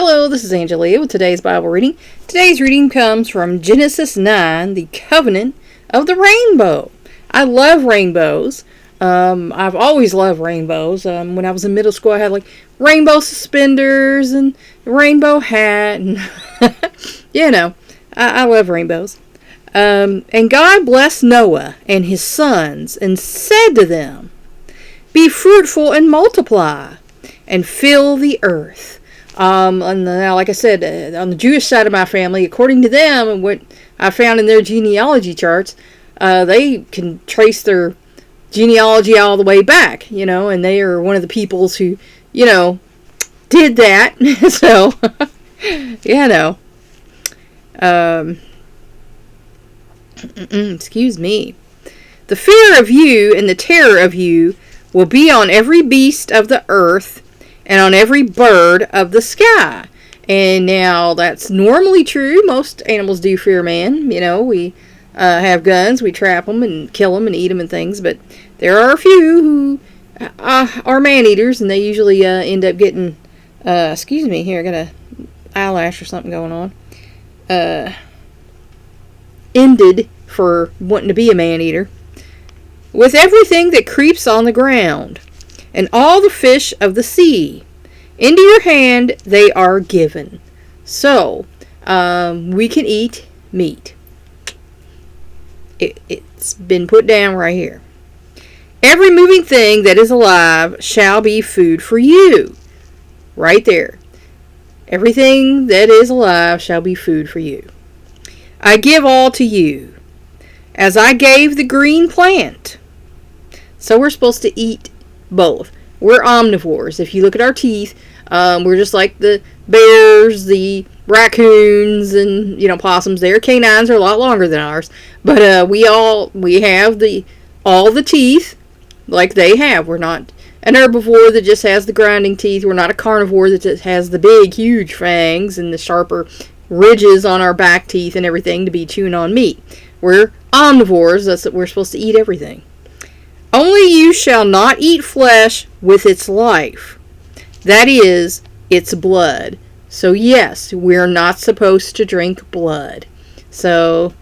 Hello, this is Angelia with today's Bible reading. Today's reading comes from Genesis 9, the covenant of the rainbow. I love rainbows. I've always loved rainbows. When I was in middle school, I had like rainbow suspenders and a rainbow hat. And I love rainbows. And God blessed Noah and his sons and said to them, "Be fruitful and multiply and fill the earth." Like I said, on the Jewish side of my family, according to them and what I found in their genealogy charts, they can trace their genealogy all the way back, and they are one of the peoples who, did that. So, excuse me. The fear of you and the terror of you will be on every beast of the earth and on every bird of the sky. And now that's normally true. Most animals do fear man. We have guns, we trap them and kill them and eat them and things. But there are a few who are man-eaters, and they usually end up getting, excuse me, here, I got a eyelash or something going on. Ended for wanting to be a man-eater. With everything that creeps on the ground, and all the fish of the sea. Into your hand they are given. So, we can eat meat. It's been put down right here. Every moving thing that is alive shall be food for you. Right there. Everything that is alive shall be food for you. I give all to you, as I gave the green plant. So we're supposed to eat both. We're omnivores. If you look at our teeth, we're just like the bears, the raccoons, and possums. Their canines are a lot longer than ours, but we have all the teeth like they have. We're not an herbivore that just has the grinding teeth. We're not a carnivore that just has the big, huge fangs and the sharper ridges on our back teeth and everything to be chewing on meat. We're omnivores. That's that we're supposed to eat everything. Only you shall not eat flesh with its life, that is, its blood. So yes, we're not supposed to drink blood. So,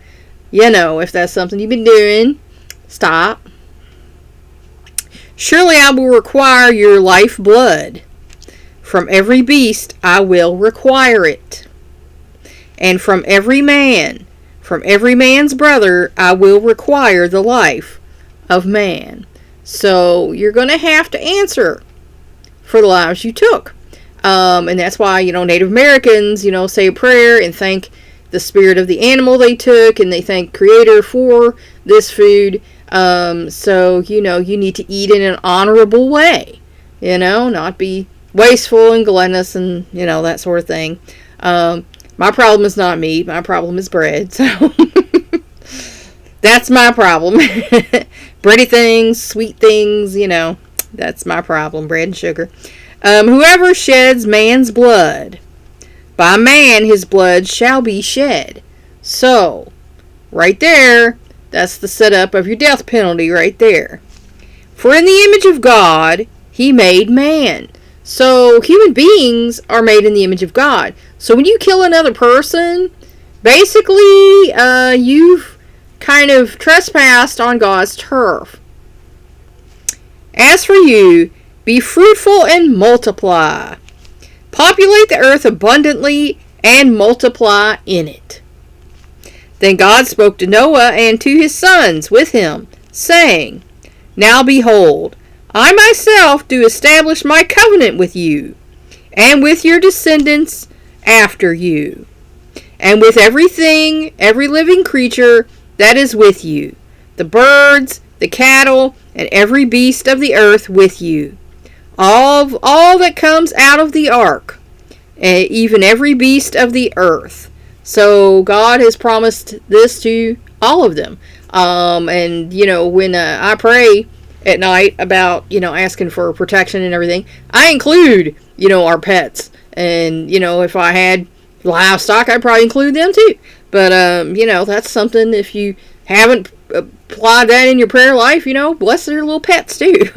if that's something you've been doing, stop. Surely I will require your life blood. From every beast I will require it. And from every man's brother I will require the life of man. So you're going to have to answer for the lives you took. And that's why, Native Americans, say a prayer and thank the spirit of the animal they took, and they thank Creator for this food. So, you need to eat in an honorable way, not be wasteful and gluttonous and, that sort of thing. My problem is not meat. My problem is bread. So that's my problem. Bready things, sweet things, that's my problem. Bread and sugar. Whoever sheds man's blood, by man his blood shall be shed. So, right there, that's the setup of your death penalty right there. For in the image of God, he made man. So, human beings are made in the image of God. So, when you kill another person, basically, you've kind of trespassed on God's turf. As for you, be fruitful and multiply. Populate the earth abundantly and multiply in it. Then God spoke to Noah and to his sons with him, saying, Now behold, I myself do establish my covenant with you, and with your descendants after you, and with everything, every living creature that is with you, the birds, the cattle, and every beast of the earth with you, all that comes out of the ark, even every beast of the earth. So God has promised this to all of them. And when I pray at night about asking for protection and everything, I include our pets, and if I had livestock, I'd probably include them too. But, that's something, if you haven't applied that in your prayer life, bless their little pets too.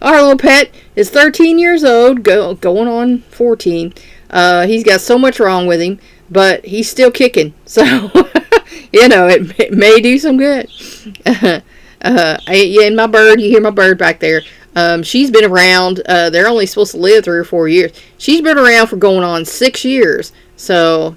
Our little pet is 13 years old, going on 14. He's got so much wrong with him, but he's still kicking. So, it may do some good. And my bird, you hear my bird back there. She's been around. They're only supposed to live 3 or 4 years. She's been around for going on 6 years. So,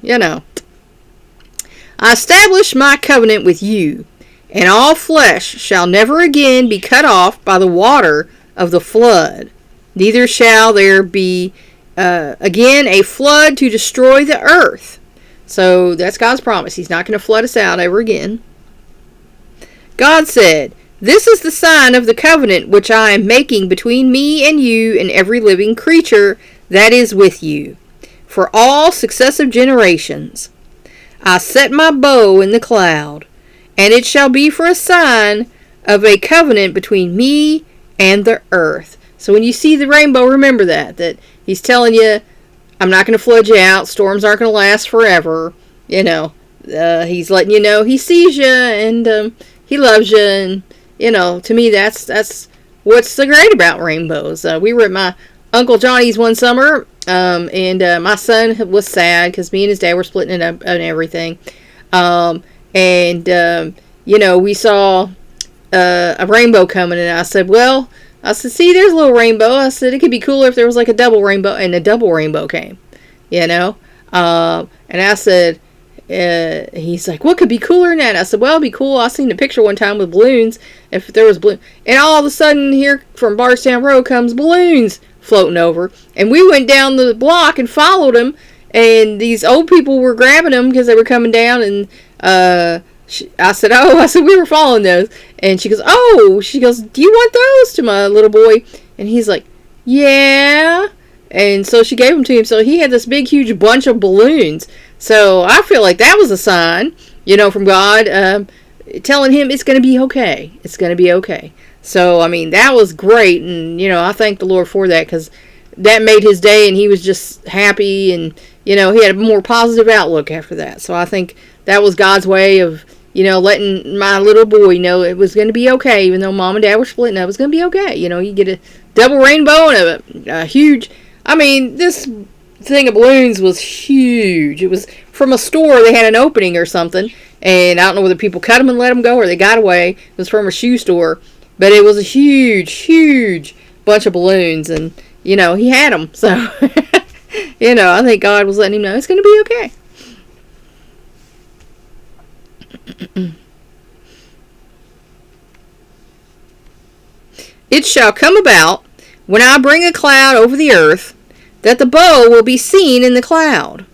I establish my covenant with you, and all flesh shall never again be cut off by the water of the flood. Neither shall there be again a flood to destroy the earth. So that's God's promise. He's not going to flood us out ever again. God said, "This is the sign of the covenant which I am making between me and you and every living creature that is with you, for all successive generations. I set my bow in the cloud, and it shall be for a sign of a covenant between me and the earth." So when you see the rainbow, remember that he's telling you, I'm not going to flood you out. Storms aren't going to last forever. He's letting you know he sees you and he loves you. And, to me, that's what's so great about rainbows. We were at my Uncle Johnny's one summer, and my son was sad because me and his dad were splitting it up and everything. We saw a rainbow coming, and I said, see, there's a little rainbow. I said, it could be cooler if there was like a double rainbow, and a double rainbow came, and I said, he's like, what could be cooler than that? I said, well, it'd be cool. I seen a picture one time with balloons, if there was balloons, and all of a sudden, here from Bardstown Road comes balloons floating over, and we went down the block and followed them, and these old people were grabbing them because they were coming down, and I said, we were following those. And she goes, do you want those, to my little boy? And he's like, yeah. And so she gave them to him. So he had this big, huge bunch of balloons. So I feel like that was a sign, from God, telling him it's going to be okay. It's going to be okay. So, that was great. And, I thank the Lord for that, because that made his day, and he was just happy. And, he had a more positive outlook after that. So I think that was God's way of, letting my little boy know it was going to be okay, even though Mom and Dad were splitting up. It was going to be okay. You get a double rainbow and a huge... this thing of balloons was huge. It was from a store. They had an opening or something, and I don't know whether people cut them and let them go or they got away. It was from a shoe store, but it was a huge, huge bunch of balloons, and, he had them. So, I think God was letting him know it's going to be okay. It shall come about, when I bring a cloud over the earth, that the bow will be seen in the cloud.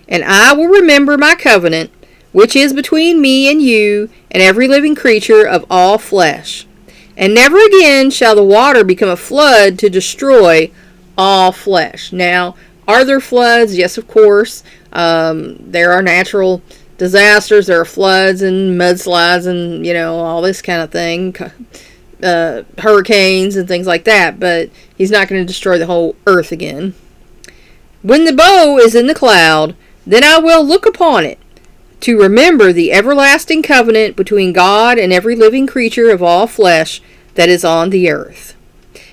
And I will remember my covenant, which is between me and you and every living creature of all flesh. And never again shall the water become a flood to destroy all flesh. Now, are there floods? Yes, of course. There are natural disasters. There are floods and mudslides and, all this kind of thing. Hurricanes and things like that. But he's not going to destroy the whole earth again. When the bow is in the cloud, then I will look upon it, to remember the everlasting covenant between God and every living creature of all flesh that is on the earth.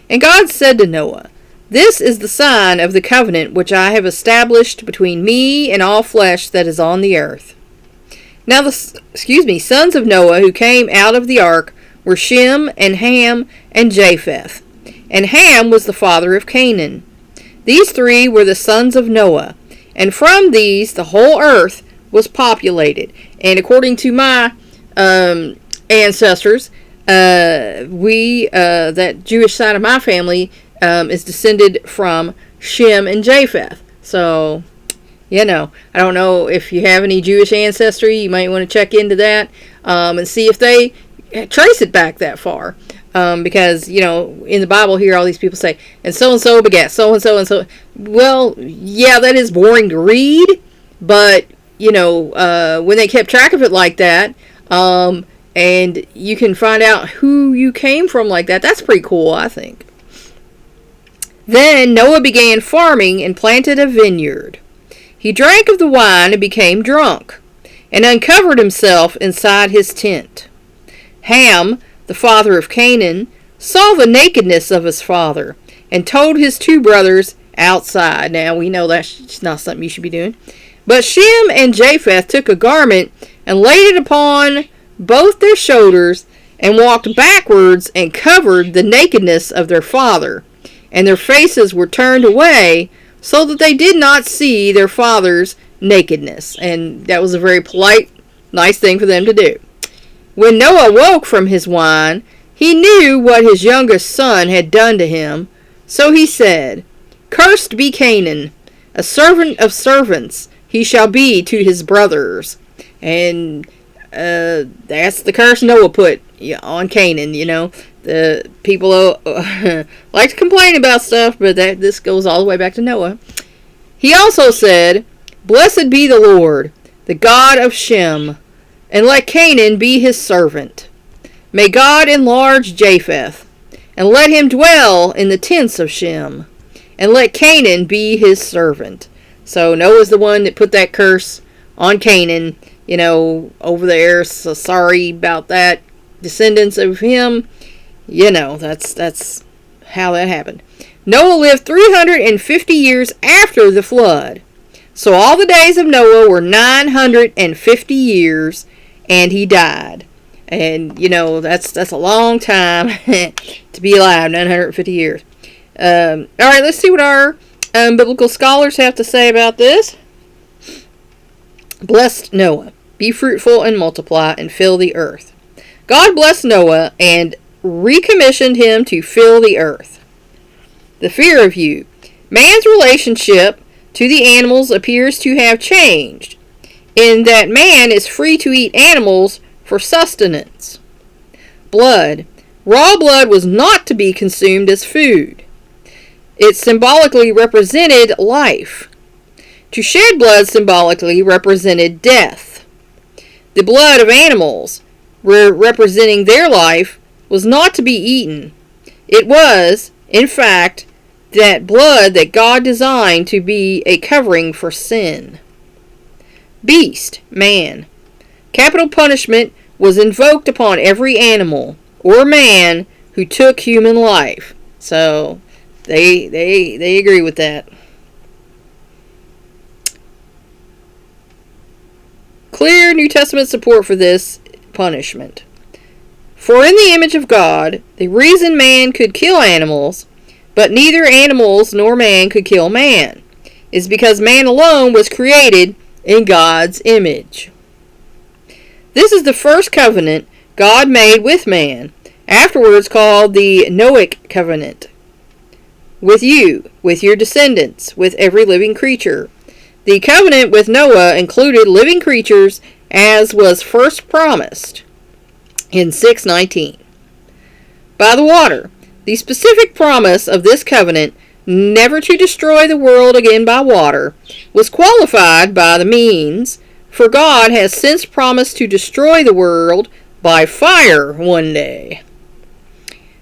And God said to Noah, "This is the sign of the covenant which I have established between me and all flesh that is on the earth." Now the sons of Noah who came out of the ark were Shem and Ham and Japheth. And Ham was the father of Canaan. These three were the sons of Noah, and from these the whole earth was populated. And according to my ancestors, that Jewish side of my family is descended from Shem and Japheth. So, I don't know if you have any Jewish ancestry. You might want to check into that and see if they trace it back that far. Because, in the Bible here, all these people say, and so begat so-and-so and so. Well, yeah, that is boring to read, but, when they kept track of it like that, and you can find out who you came from like that, that's pretty cool, I think. Then Noah began farming and planted a vineyard. He drank of the wine and became drunk, and uncovered himself inside his tent. Ham, the father of Canaan, saw the nakedness of his father, and told his two brothers outside. Now, we know that's not something you should be doing. But Shem and Japheth took a garment and laid it upon both their shoulders and walked backwards and covered the nakedness of their father. And their faces were turned away so that they did not see their father's nakedness. And that was a very polite, nice thing for them to do. When Noah woke from his wine, he knew what his youngest son had done to him. So he said, "Cursed be Canaan, a servant of servants he shall be to his brothers." And that's the curse Noah put on Canaan. The people like to complain about stuff, but this goes all the way back to Noah. He also said, "Blessed be the Lord, the God of Shem, and let Canaan be his servant. May God enlarge Japheth, and let him dwell in the tents of Shem, and let Canaan be his servant." So Noah's the one that put that curse on Canaan, over there. So sorry about that, descendants of him. That's how that happened. Noah lived 350 years after the flood. So all the days of Noah were 950 years, and he died. And, that's a long time to be alive, 950 years. All right, let's see what our biblical scholars have to say about this. Blessed Noah. Be fruitful and multiply and fill the earth. God blessed Noah and recommissioned him to fill the earth. The fear of you. Man's relationship to the animals appears to have changed, in that man is free to eat animals for sustenance. Blood. Raw blood was not to be consumed as food. It symbolically represented life. To shed blood symbolically represented death. The blood of animals, representing their life, was not to be eaten. It was, in fact, that blood that God designed to be a covering for sin. Beast, man. Capital punishment was invoked upon every animal or man who took human life. So they agree with that. Clear New Testament support for this punishment. For in the image of God, the reason man could kill animals, but neither animals nor man could kill man, is because man alone was created in God's image. This is the first covenant God made with man, afterwards called the Noahic covenant. With you, with your descendants, with every living creature. The covenant with Noah included living creatures as was first promised in 6:19. By the water. The specific promise of this covenant, never to destroy the world again by water, was qualified by the means, for God has since promised to destroy the world by fire one day.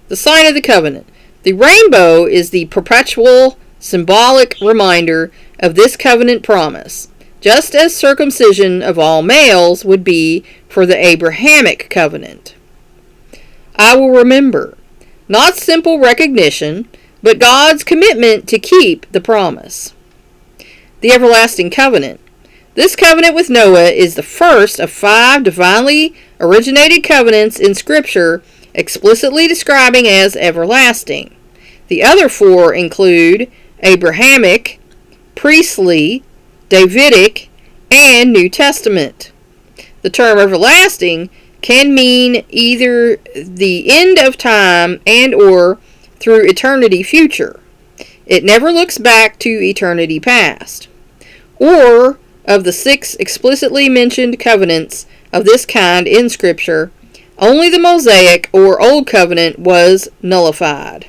The sign of the covenant. The rainbow is the perpetual symbolic reminder of this covenant promise, just as circumcision of all males would be for the Abrahamic covenant. I will remember. Not simple recognition, but God's commitment to keep the promise. The everlasting covenant. This covenant with Noah is the first of 5 divinely originated covenants in Scripture explicitly describing as everlasting. The other 4 include Abrahamic, priestly, Davidic, and New Testament. The term everlasting can mean either the end of time and or through eternity future. It never looks back to eternity past. Or of the 6 explicitly mentioned covenants of this kind in Scripture, only the Mosaic or Old Covenant was nullified.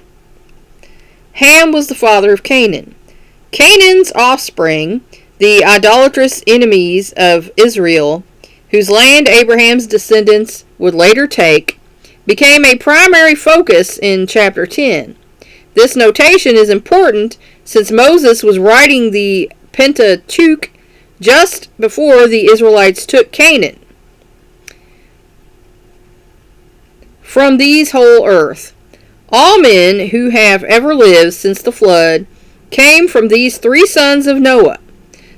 Ham was the father of Canaan. Canaan's offspring, the idolatrous enemies of Israel, whose land Abraham's descendants would later take, became a primary focus in chapter 10. This notation is important since Moses was writing the Pentateuch just before the Israelites took Canaan. From these whole earth, all men who have ever lived since the flood came from these three sons of Noah.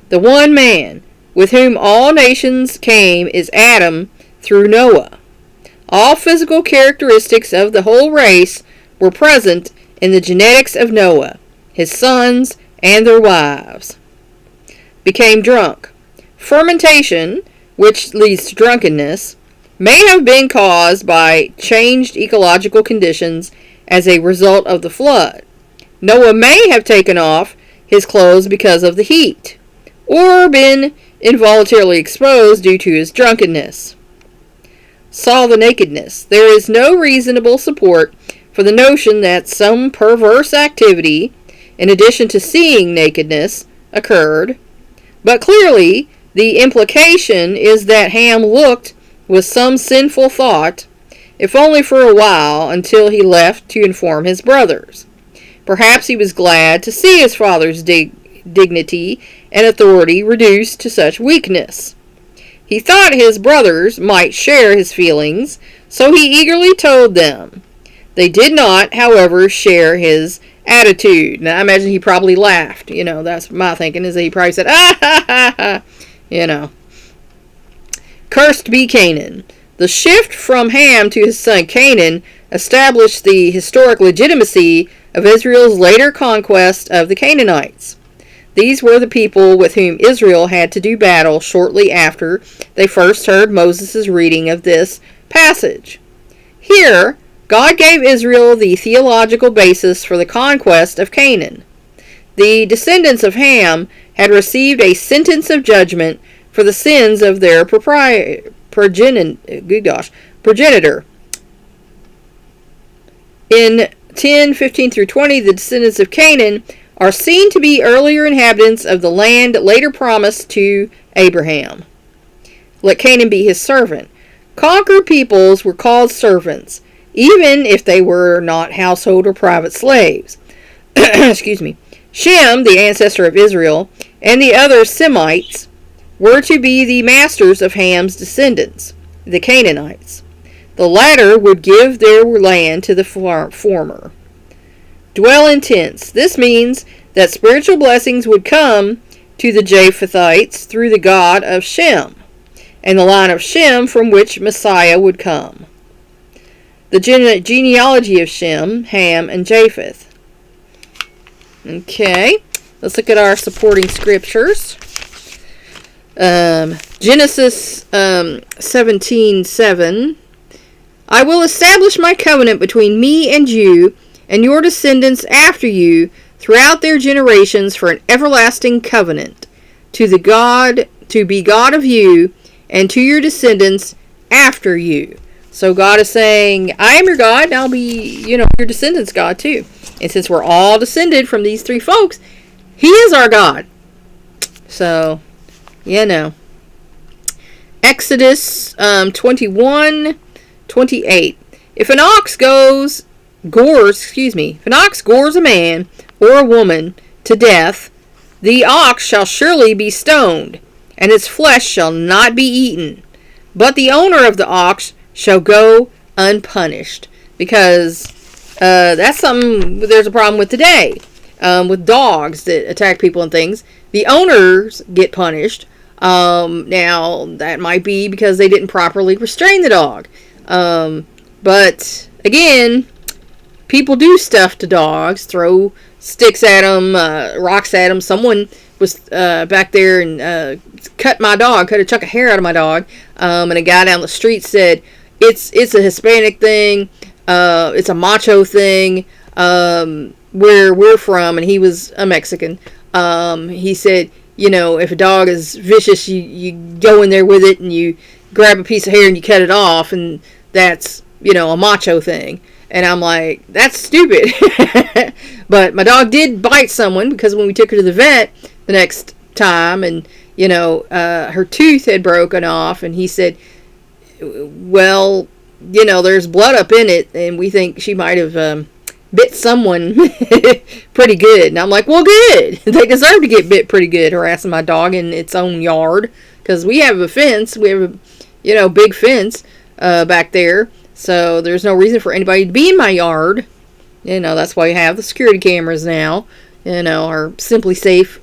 The one man with whom all nations came is Adam through Noah. All physical characteristics of the whole race were present in the genetics of Noah, his sons, and their wives. Became drunk. Fermentation, which leads to drunkenness, may have been caused by changed ecological conditions as a result of the flood. Noah may have taken off his clothes because of the heat, or been involuntarily exposed due to his drunkenness. Saw the nakedness. There is no reasonable support for the notion that some perverse activity, in addition to seeing nakedness, occurred, but clearly the implication is that Ham looked with some sinful thought, if only for a while, until he left to inform his brothers. Perhaps he was glad to see his father's dignity and authority reduced to such weakness. He thought his brothers might share his feelings, so he eagerly told them. They did not, however, share his attitude. Now, I imagine he probably laughed. That's my thinking, is that he probably said, ah, ha, ha, ha, Cursed be Canaan. The shift from Ham to his son Canaan established the historic legitimacy of Israel's later conquest of the Canaanites. These were the people with whom Israel had to do battle shortly after they first heard Moses' reading of this passage. Here, God gave Israel the theological basis for the conquest of Canaan. The descendants of Ham had received a sentence of judgment for the sins of their progenitor. In 10:15 through 20, the descendants of Canaan are seen to be earlier inhabitants of the land later promised to Abraham. Let Canaan be his servant. Conquered peoples were called servants, even if they were not household or private slaves. Excuse me. Shem, the ancestor of Israel, and the other Semites were to be the masters of Ham's descendants, the Canaanites. The latter would give their land to the former. Dwell in tents. This means that spiritual blessings would come to the Japhethites through the God of Shem, and the line of Shem from which Messiah would come. The genealogy of Shem, Ham, and Japheth. Okay, let's look at our supporting scriptures. Genesis 17:7. I will establish my covenant between me and you and your descendants after you throughout their generations for an everlasting covenant, to be God of you and to your descendants after you. So God is saying, I am your God, and I'll be, your descendants' God too. And since we're all descended from these three folks, He is our God. So, Exodus 21:28. If an ox gores a man or a woman to death, the ox shall surely be stoned, and its flesh shall not be eaten. But the owner of the ox shall go unpunished. Because that's something there's a problem with today. With dogs that attack people and things. The owners get punished. Now, that might be because they didn't properly restrain the dog. But, again, people do stuff to dogs, throw sticks at them, rocks at them. Someone was back there and cut a chunk of hair out of my dog. And a guy down the street said, it's a Hispanic thing, it's a macho thing, where we're from, and he was a Mexican. He said, if a dog is vicious, you go in there with it and you grab a piece of hair and you cut it off, and that's, a macho thing. And I'm like, that's stupid. But my dog did bite someone, because when we took her to the vet the next time, and, her tooth had broken off, and he said, well, there's blood up in it, and we think she might have bit someone pretty good. And I'm like, well, good. They deserve to get bit pretty good, harassing my dog in its own yard, because we have a fence. We have a, big fence back there. So there's no reason for anybody to be in my yard. That's why we have the security cameras now. our Simply Safe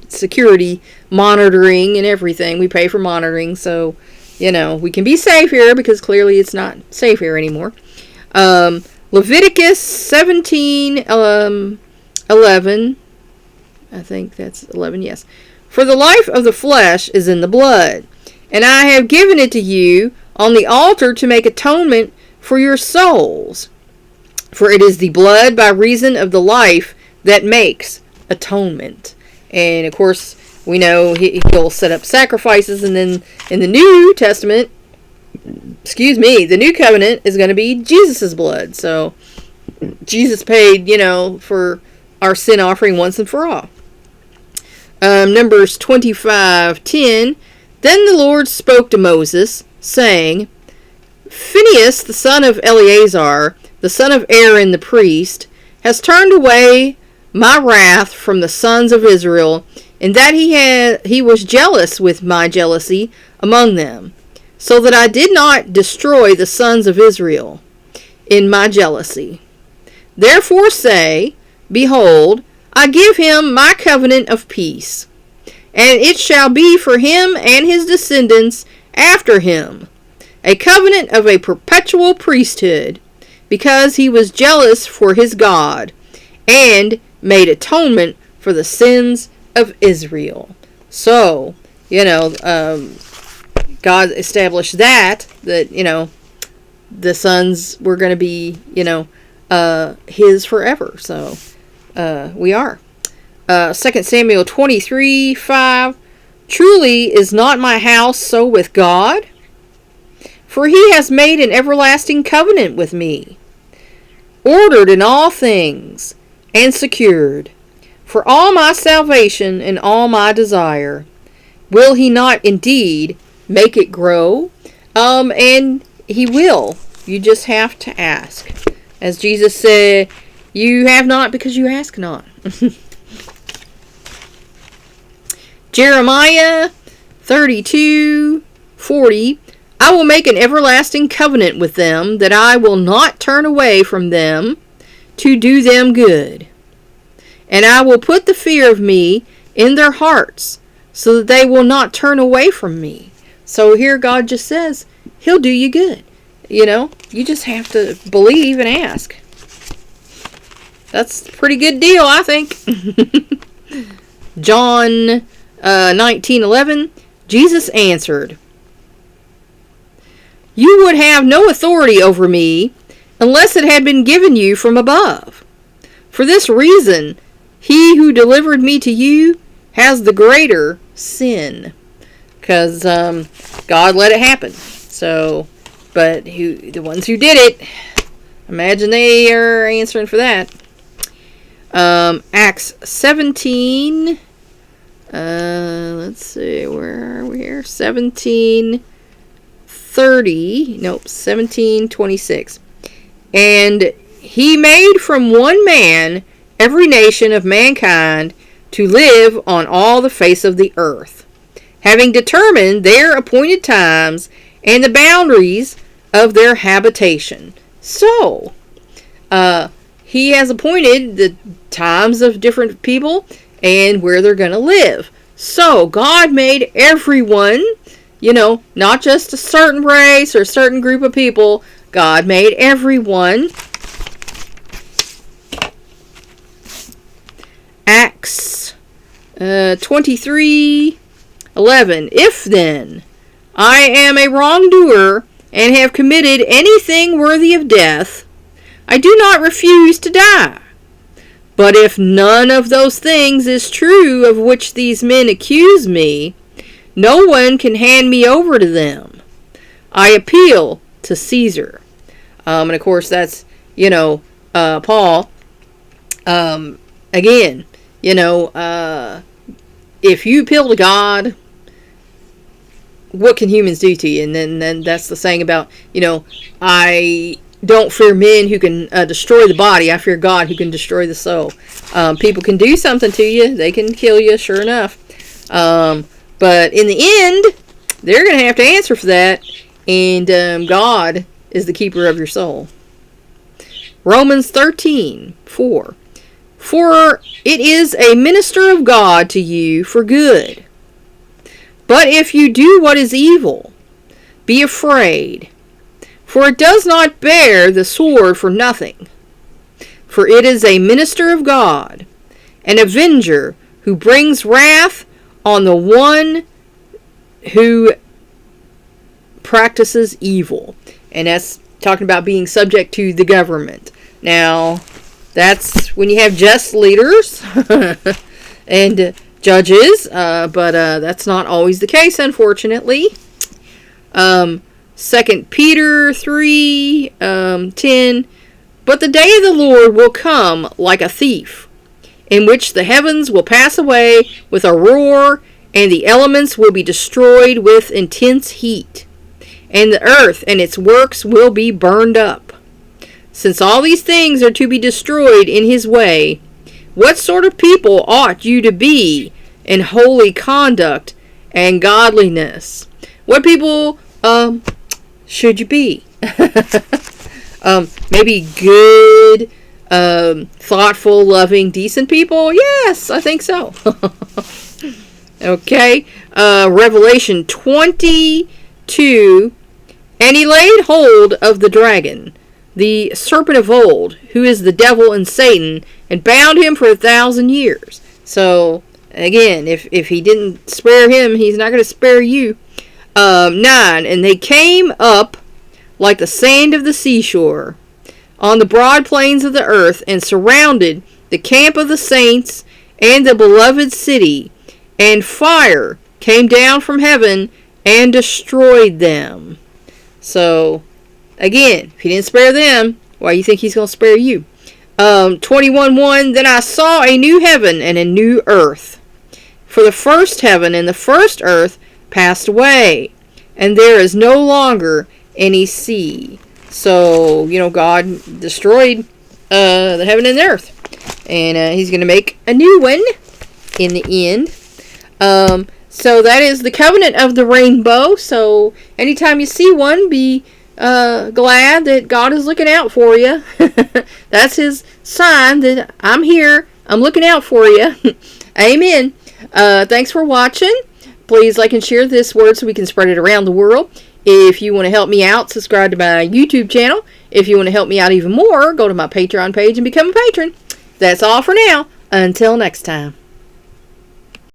security monitoring and everything. We pay for monitoring, so we can be safe here, because clearly it's not safe here anymore. Leviticus 17, 11. I think that's 11, yes. For the life of the flesh is in the blood, and I have given it to you on the altar to make atonement for your souls. For it is the blood by reason of the life that makes atonement. And of course, we know he'll set up sacrifices, and then in the New Testament, the New Covenant is going to be Jesus' blood. So Jesus paid, for our sin offering once and for all. Numbers 25:10. Then the Lord spoke to Moses, saying, Phinehas, the son of Eleazar, the son of Aaron the priest, has turned away my wrath from the sons of Israel, in that he was jealous with my jealousy among them, so that I did not destroy the sons of Israel in my jealousy. Therefore say, Behold, I give him my covenant of peace, and it shall be for him and his descendants after him, a covenant of a perpetual priesthood, because he was jealous for his God, and made atonement for the sins of Israel. So, God established that the sons were going to be, his forever. So, we are. 2 Samuel 23:5. Truly is not my house so with God? For he has made an everlasting covenant with me, ordered in all things, and secured, for all my salvation and all my desire. Will he not indeed make it grow? And he will. You just have to ask. As Jesus said, you have not because you ask not. Jeremiah 32:40. I will make an everlasting covenant with them, that I will not turn away from them to do them good. And I will put the fear of me in their hearts, so that they will not turn away from me. So here God just says, he'll do you good. You just have to believe and ask. That's a pretty good deal, I think. John 19:11. Jesus answered, You would have no authority over me unless it had been given you from above. For this reason, he who delivered me to you has the greater sin. Because God let it happen. So, but the ones who did it, imagine they are answering for that. Acts 17. Let's see, where are we here? 17:26. And he made from one man every nation of mankind to live on all the face of the earth, having determined their appointed times and the boundaries of their habitation. So, he has appointed the times of different people and where they're going to live. So, God made everyone, not just a certain race or a certain group of people. God made everyone. Acts 23:11. If then I am a wrongdoer and have committed anything worthy of death, I do not refuse to die. But if none of those things is true of which these men accuse me, no one can hand me over to them. I appeal to Caesar. And of course that's, Paul. Again, if you appeal to God, what can humans do to you? And then that's the saying about, I don't fear men who can destroy the body. I fear God who can destroy the soul. People can do something to you. They can kill you, sure enough. But in the end, they're going to have to answer for that. And God is the keeper of your soul. Romans 13:4. For it is a minister of God to you for good. But if you do what is evil, be afraid, for it does not bear the sword for nothing. For it is a minister of God, an avenger who brings wrath on the one who practices evil. And that's talking about being subject to the government. Now, that's when you have just leaders and judges, but that's not always the case, unfortunately. 2 Peter 3:10. But the day of the Lord will come like a thief, in which the heavens will pass away with a roar, and the elements will be destroyed with intense heat, and the earth and its works will be burned up. Since all these things are to be destroyed in his way, what sort of people ought you to be in holy conduct and godliness? What people should you be? Maybe good, thoughtful, loving, decent people? Yes, I think so. Okay. Revelation 22. And he laid hold of the dragon, the serpent of old, who is the devil and Satan, and bound him for 1,000 years. So, again, if he didn't spare him, he's not going to spare you. 9. And they came up like the sand of the seashore on the broad plains of the earth, and surrounded the camp of the saints and the beloved city, and fire came down from heaven and destroyed them. So, again, if he didn't spare them, why do you think he's going to spare you? 21:1. Then I saw a new heaven and a new earth. For the first heaven and the first earth passed away, and there is no longer any sea. So, God destroyed the heaven and the earth. And he's going to make a new one in the end. So that is the covenant of the rainbow. So anytime you see one, be glad that God is looking out for you. That's his sign that I'm here. I'm looking out for you. Amen. Thanks for watching. Please like and share this word so we can spread it around the world. If you want to help me out, subscribe to my YouTube channel. If you want to help me out even more, go to my Patreon page and become a patron. That's all for now. Until next time.